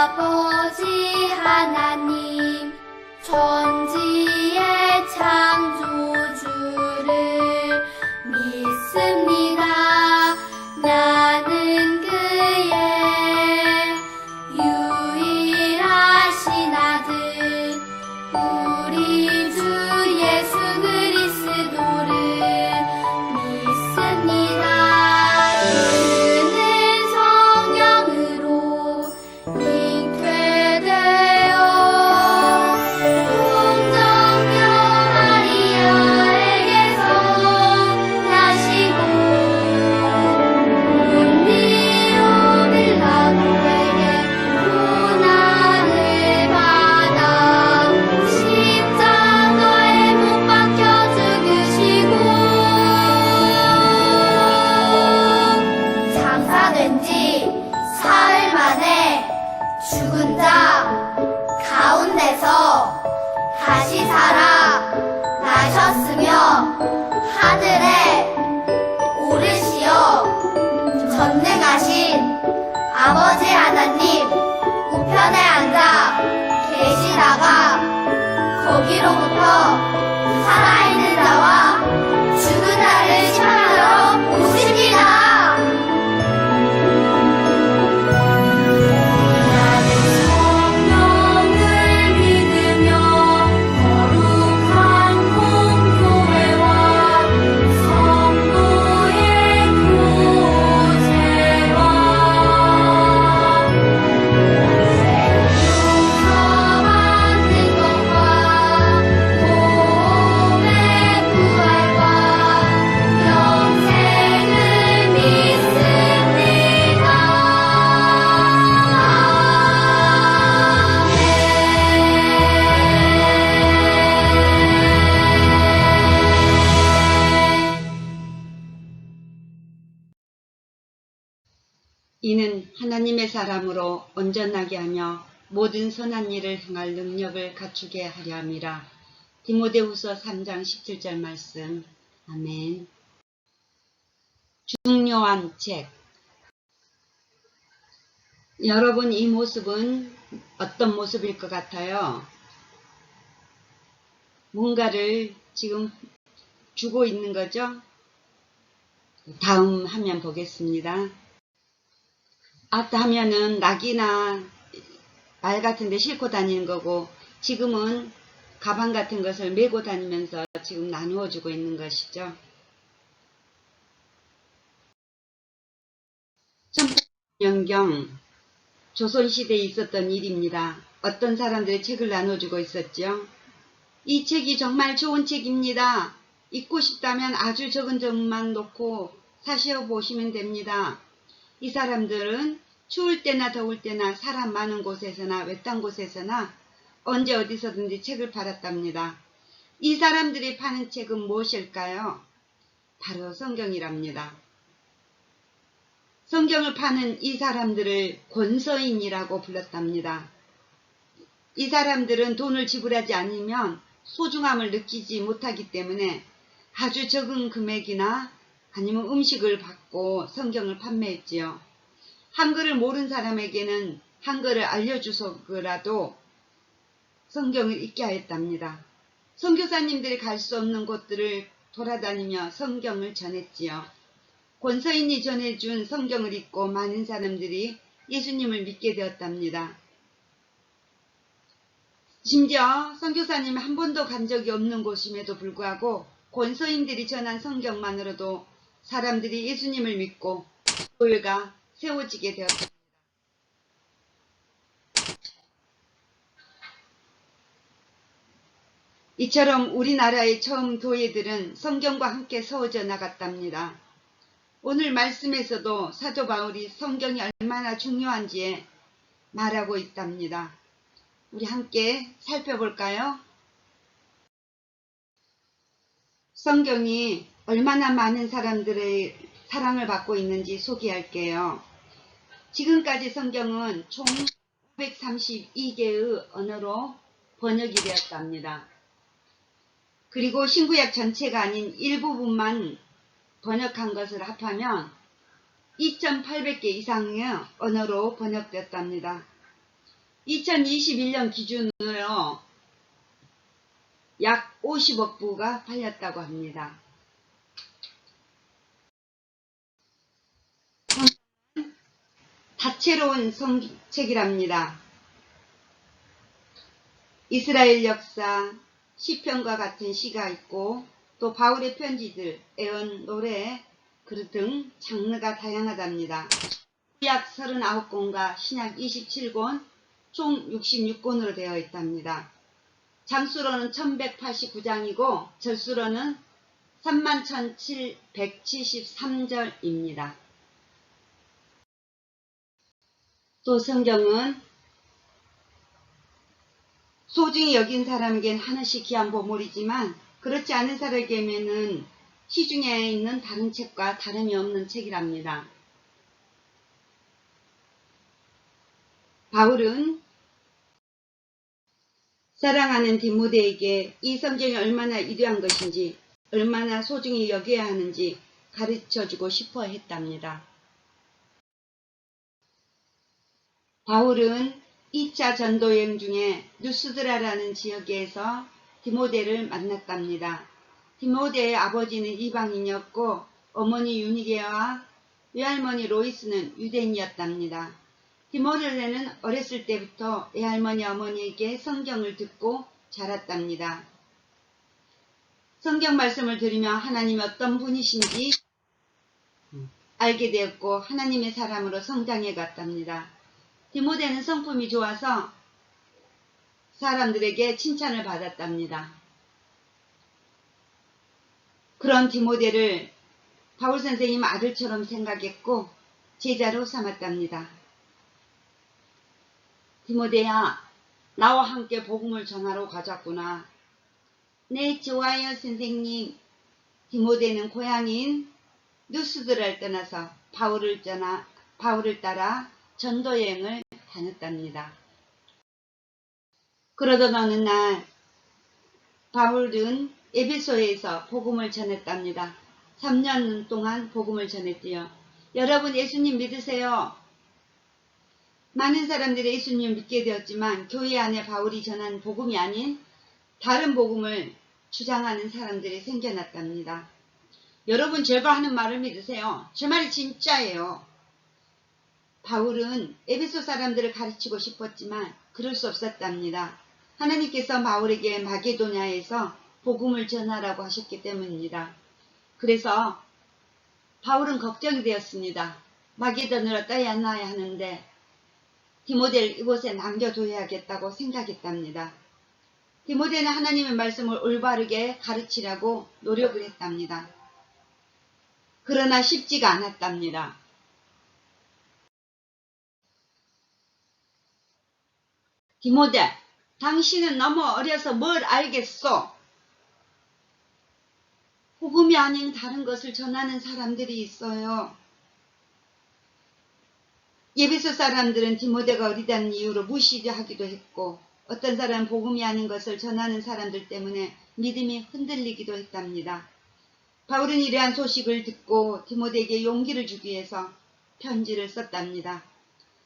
아버지 하나님, 천지의 창조주를 믿습니다. 나는 그의 유일하신 아들, 우리 주 예수 그리스도를 믿습니다. 그는 성령으로 잉태되어 동정녀 마리아에게서 나시고 본디오 빌라도에게 고난을 받아 십자가에 못 박혀 죽으시고 장사된 지 사흘 만에 죽은 자 가운데서 다시 살아 나셨으며 하늘에 오르시어 전능하신 아버지 하나님 우편에 앉아 계시다가 거기로부터 살아있는 자와 죽은 자를 심판하러 오십니다. 나는 성령을 믿으며 거룩한 공교회와 성도의 교제와 생명서 받는 것과 몸의 부활과 영생을 믿습니다. 이는 하나님의 사람으로 온전하게 하며 모든 선한 일을 행할 능력을 갖추게 하려 함이라. 디모데후서 3장 17절 말씀. 아멘. 중요한 책. 여러분, 이 모습은 어떤 모습일 것 같아요? 뭔가를 지금 주고 있는 거죠? 다음 화면 보겠습니다. 아까 하면은 낙이나 말 같은 데 싣고 다니는 거고, 지금은 가방 같은 것을 메고 다니면서 지금 나누어 주고 있는 것이죠. 천년경 조선시대에 있었던 일입니다. 어떤 사람들이 책을 나눠주고 있었죠. 이 책이 정말 좋은 책입니다. 읽고 싶다면 아주 적은 점만 놓고 사시어 보시면 됩니다. 이 사람들은 추울 때나 더울 때나 사람 많은 곳에서나 외딴 곳에서나 언제 어디서든지 책을 팔았답니다. 이 사람들이 파는 책은 무엇일까요? 바로 성경이랍니다. 성경을 파는 이 사람들을 권서인이라고 불렀답니다. 이 사람들은 돈을 지불하지 않으면 소중함을 느끼지 못하기 때문에 아주 적은 금액이나 아니면 음식을 받고 성경을 판매했지요. 한글을 모르는 사람에게는 한글을 알려주서라도 성경을 읽게 하였답니다. 선교사님들이 갈 수 없는 곳들을 돌아다니며 성경을 전했지요. 권서인이 전해준 성경을 읽고 많은 사람들이 예수님을 믿게 되었답니다. 심지어 선교사님이 한 번도 간 적이 없는 곳임에도 불구하고 권서인들이 전한 성경만으로도 사람들이 예수님을 믿고 교회가 세워지게 되었습니다. 이처럼 우리나라의 처음 교회들은 성경과 함께 세워져 나갔답니다. 오늘 말씀에서도 사도 바울이 성경이 얼마나 중요한지 말하고 있답니다. 우리 함께 살펴볼까요? 성경이 얼마나 많은 사람들의 사랑을 받고 있는지 소개할게요. 지금까지 성경은 총 532개의 언어로 번역이 되었답니다. 그리고 신구약 전체가 아닌 일부분만 번역한 것을 합하면 2800개 이상의 언어로 번역되었답니다. 2021년 기준으로 약 50억 부가 팔렸다고 합니다. 다채로운 성책이랍니다. 이스라엘 역사, 시편과 같은 시가 있고 또 바울의 편지들, 애언, 노래, 글 등 장르가 다양하답니다. 구약 39권과 신약 27권, 총 66권으로 되어 있답니다. 장수로는 1189장이고 절수로는 31,173절입니다. 또 성경은 소중히 여긴 사람에겐 하나씩 귀한 보물이지만 그렇지 않은 사람에게는 시중에 있는 다른 책과 다름이 없는 책이랍니다. 바울은 사랑하는 디모데에게 이 성경이 얼마나 위대한 것인지, 얼마나 소중히 여겨야 하는지 가르쳐주고 싶어 했답니다. 바울은 2차 전도여행 중에 누스드라라는 지역에서 디모데를 만났답니다. 디모데의 아버지는 이방인이었고 어머니 유니게와 외할머니 로이스는 유대인이었답니다. 디모데는 어렸을 때부터 외할머니 어머니에게 성경을 듣고 자랐답니다. 성경 말씀을 들으며 하나님이 어떤 분이신지 알게 되었고 하나님의 사람으로 성장해 갔답니다. 디모데는 성품이 좋아서 사람들에게 칭찬을 받았답니다. 그런 디모데를 바울 선생님 아들처럼 생각했고 제자로 삼았답니다. 디모데야, 나와 함께 복음을 전하러 가자꾸나. 네, 좋아요 선생님. 디모데는 고향인 누스드라를 떠나서 바울을 따라 전도여행을 다녔답니다. 그러던 어느 날 바울은 에베소에서 복음을 전했답니다. 3년 동안 복음을 전했지요. 여러분 예수님 믿으세요? 많은 사람들이 예수님을 믿게 되었지만 교회 안에 바울이 전한 복음이 아닌 다른 복음을 주장하는 사람들이 생겨났답니다. 여러분 제가 하는 말을 믿으세요. 제 말이 진짜예요. 바울은 에베소 사람들을 가르치고 싶었지만 그럴 수 없었답니다. 하나님께서 바울에게 마게도냐에서 복음을 전하라고 하셨기 때문입니다. 그래서 바울은 걱정이 되었습니다. 마게도냐로 떠나야 하는데 디모데를 이곳에 남겨둬야겠다고 생각했답니다. 디모데는 하나님의 말씀을 올바르게 가르치려고 노력을 했답니다. 그러나 쉽지가 않았답니다. 디모데, 당신은 너무 어려서 뭘 알겠소? 복음이 아닌 다른 것을 전하는 사람들이 있어요. 에베소 사람들은 디모데가 어리다는 이유로 무시하기도 했고 어떤 사람은 복음이 아닌 것을 전하는 사람들 때문에 믿음이 흔들리기도 했답니다. 바울은 이러한 소식을 듣고 디모데에게 용기를 주기 위해서 편지를 썼답니다.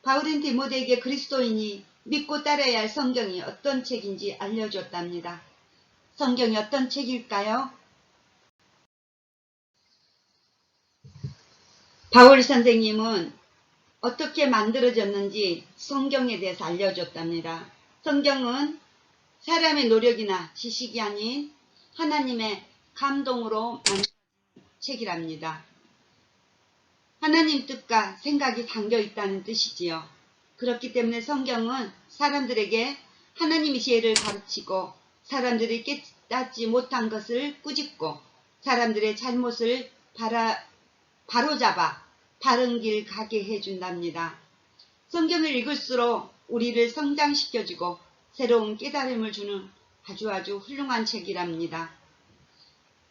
바울은 디모데에게 그리스도인이 믿고 따라야 할 성경이 어떤 책인지 알려줬답니다. 성경이 어떤 책일까요? 바울 선생님은 어떻게 만들어졌는지 성경에 대해서 알려줬답니다. 성경은 사람의 노력이나 지식이 아닌 하나님의 감동으로 만든 책이랍니다. 하나님 뜻과 생각이 담겨 있다는 뜻이지요. 그렇기 때문에 성경은 사람들에게 하나님의 지혜를 가르치고 사람들이 깨닫지 못한 것을 꾸짖고 사람들의 잘못을 바로잡아 바른 길 가게 해준답니다. 성경을 읽을수록 우리를 성장시켜주고 새로운 깨달음을 주는 아주 훌륭한 책이랍니다.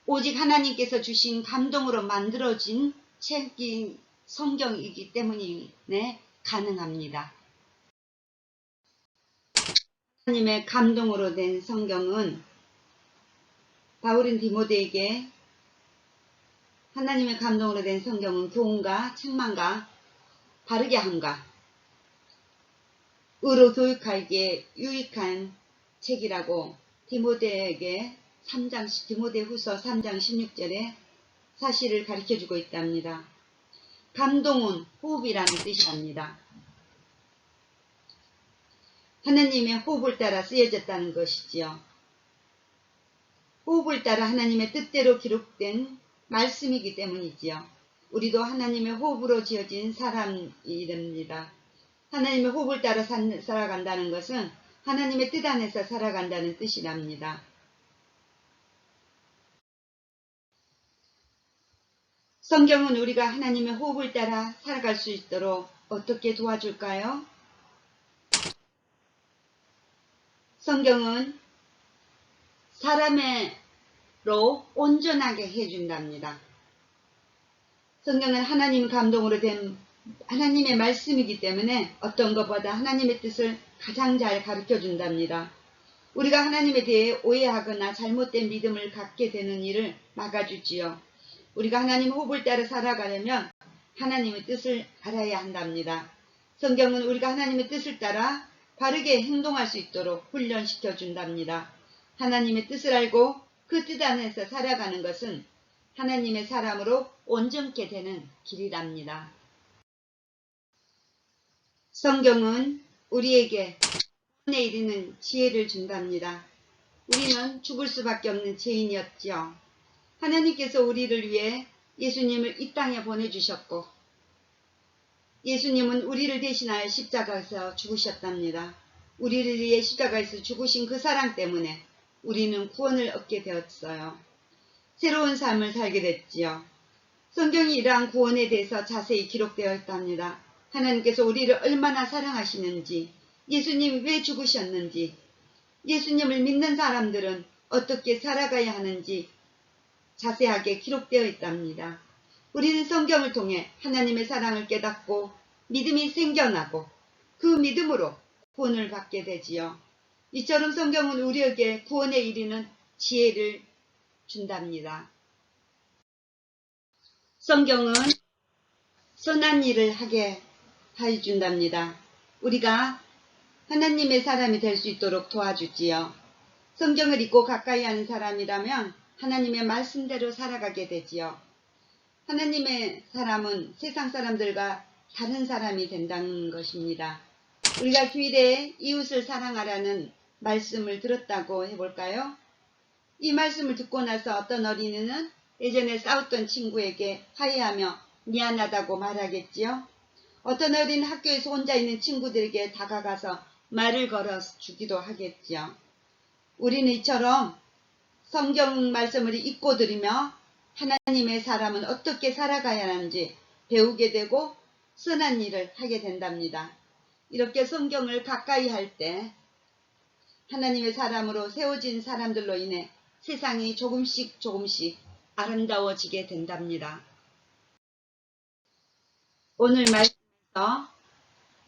오직 하나님께서 주신 감동으로 만들어진 책이 성경이기 때문에 가능합니다. 하나님의 감동으로 된 성경은 바울은 디모데에게 하나님의 감동으로 된 성경은 교훈과 책망과 바르게 함과 의로 교육하기에 유익한 책이라고 디모데후서 3장 16절에 사실을 가르쳐주고 있답니다. 감동은 호흡이라는 뜻이랍니다. 하나님의 호흡을 따라 쓰여졌다는 것이지요. 호흡을 따라 하나님의 뜻대로 기록된 말씀이기 때문이지요. 우리도 하나님의 호흡으로 지어진 사람이랍니다. 하나님의 호흡을 따라 살아간다는 것은 하나님의 뜻 안에서 살아간다는 뜻이랍니다. 성경은 우리가 하나님의 호흡을 따라 살아갈 수 있도록 어떻게 도와줄까요? 성경은 사람으로 온전하게 해준답니다. 성경은 하나님 감동으로 된 하나님의 말씀이기 때문에 어떤 것보다 하나님의 뜻을 가장 잘 가르쳐 준답니다. 우리가 하나님에 대해 오해하거나 잘못된 믿음을 갖게 되는 일을 막아주지요. 우리가 하나님 호흡을 따라 살아가려면 하나님의 뜻을 알아야 한답니다. 성경은 우리가 하나님의 뜻을 따라 바르게 행동할 수 있도록 훈련시켜 준답니다. 하나님의 뜻을 알고 그 뜻 안에서 살아가는 것은 하나님의 사람으로 온전케 되는 길이랍니다. 성경은 우리에게 구원에 이르는 지혜를 준답니다. 우리는 죽을 수밖에 없는 죄인이었지요. 하나님께서 우리를 위해 예수님을 이 땅에 보내주셨고 예수님은 우리를 대신하여 십자가에서 죽으셨답니다. 우리를 위해 십자가에서 죽으신 그 사랑 때문에 우리는 구원을 얻게 되었어요. 새로운 삶을 살게 됐지요. 성경이 이러한 구원에 대해서 자세히 기록되어 있답니다. 하나님께서 우리를 얼마나 사랑하시는지, 예수님이 왜 죽으셨는지, 예수님을 믿는 사람들은 어떻게 살아가야 하는지 자세하게 기록되어 있답니다. 우리는 성경을 통해 하나님의 사랑을 깨닫고 믿음이 생겨나고 그 믿음으로 구원을 받게 되지요. 이처럼 성경은 우리에게 구원에 이르는 지혜를 준답니다. 성경은 선한 일을 하게 해준답니다. 우리가 하나님의 사람이 될 수 있도록 도와주지요. 성경을 읽고 가까이 하는 사람이라면 하나님의 말씀대로 살아가게 되지요. 하나님의 사람은 세상 사람들과 다른 사람이 된다는 것입니다. 우리가 주일에 이웃을 사랑하라는 말씀을 들었다고 해볼까요? 이 말씀을 듣고 나서 어떤 어린이는 예전에 싸웠던 친구에게 화해하며 미안하다고 말하겠지요. 어떤 어린이는 학교에서 혼자 있는 친구들에게 다가가서 말을 걸어 주기도 하겠지요. 우리는 이처럼 성경 말씀을 읽고 들으며 하나님의 사람은 어떻게 살아가야 하는지 배우게 되고 선한 일을 하게 된답니다. 이렇게 성경을 가까이 할 때 하나님의 사람으로 세워진 사람들로 인해 세상이 조금씩 아름다워지게 된답니다. 오늘 말씀에서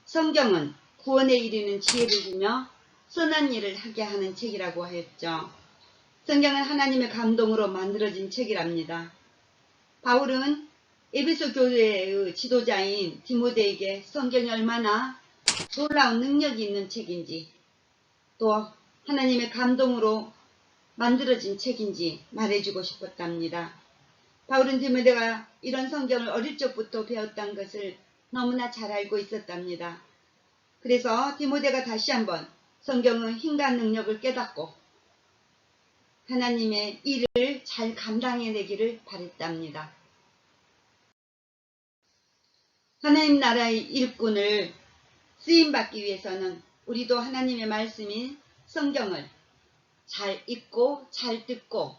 성경은 구원에 이르는 지혜를 주며 선한 일을 하게 하는 책이라고 했죠. 성경은 하나님의 감동으로 만들어진 책이랍니다. 바울은 에베소 교회의 지도자인 디모데에게 성경이 얼마나 놀라운 능력이 있는 책인지 또 하나님의 감동으로 만들어진 책인지 말해주고 싶었답니다. 바울은 디모데가 이런 성경을 어릴 적부터 배웠다는 것을 너무나 잘 알고 있었답니다. 그래서 디모데가 다시 한번 성경의 힘과 능력을 깨닫고 하나님의 일을 잘 감당해내기를 바랬답니다. 하나님 나라의 일꾼을 쓰임받기 위해서는 우리도 하나님의 말씀인 성경을 잘 읽고 잘 듣고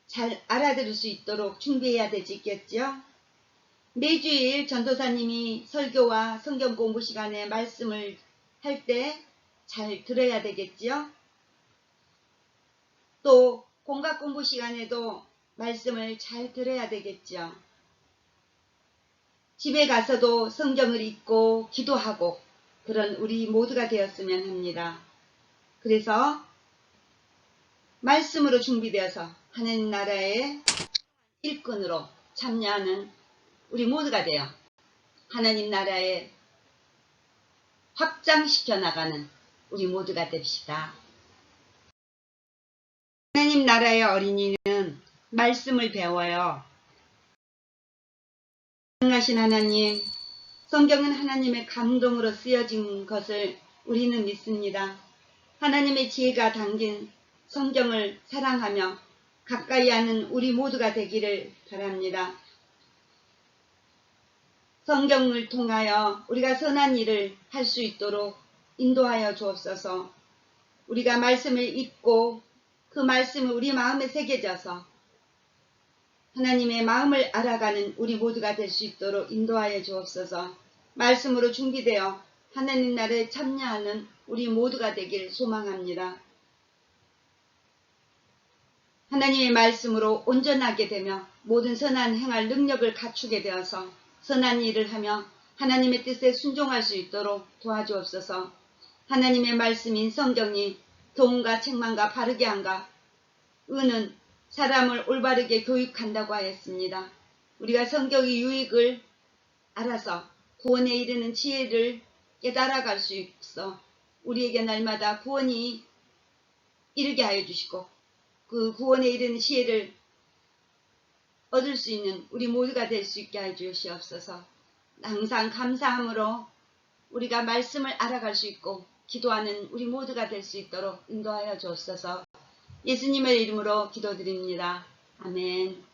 잘 알아들을 수 있도록 준비해야 되겠죠. 매주일 전도사님이 설교와 성경 공부 시간에 말씀을 할 때 잘 들어야 되겠지요. 또 공각 공부 시간에도 말씀을 잘 들어야 되겠죠. 집에 가서도 성경을 읽고 기도하고 그런 우리 모두가 되었으면 합니다. 그래서 말씀으로 준비되어서 하나님 나라의 일꾼으로 참여하는 우리 모두가 되어 하나님 나라의 확장시켜 나가는 우리 모두가 됩시다. 하나님 나라의 어린이는 말씀을 배워요. 전능하신 하나님, 성경은 하나님의 감동으로 쓰여진 것을 우리는 믿습니다. 하나님의 지혜가 담긴 성경을 사랑하며 가까이 하는 우리 모두가 되기를 바랍니다. 성경을 통하여 우리가 선한 일을 할 수 있도록 인도하여 주옵소서. 우리가 말씀을 읽고 그 말씀을 우리 마음에 새겨져서 하나님의 마음을 알아가는 우리 모두가 될 수 있도록 인도하여 주옵소서. 말씀으로 준비되어 하나님 나라에 참여하는 우리 모두가 되길 소망합니다. 하나님의 말씀으로 온전하게 되며 모든 선한 행할 능력을 갖추게 되어서 선한 일을 하며 하나님의 뜻에 순종할 수 있도록 도와주옵소서. 하나님의 말씀인 성경이 도움과 책망과 바르게 함과 의는 사람을 올바르게 교육한다고 하였습니다. 우리가 성경의 유익을 알아서 구원에 이르는 지혜를 깨달아갈 수 있어 우리에게 날마다 구원이 이르게 하여 주시고 그 구원에 이르는 지혜를 얻을 수 있는 우리 모두가 될 수 있게 하여 주시옵소서. 항상 감사함으로 우리가 말씀을 알아갈 수 있고 기도하는 우리 모두가 될 수 있도록 인도하여 주옵소서. 예수님의 이름으로 기도드립니다. 아멘.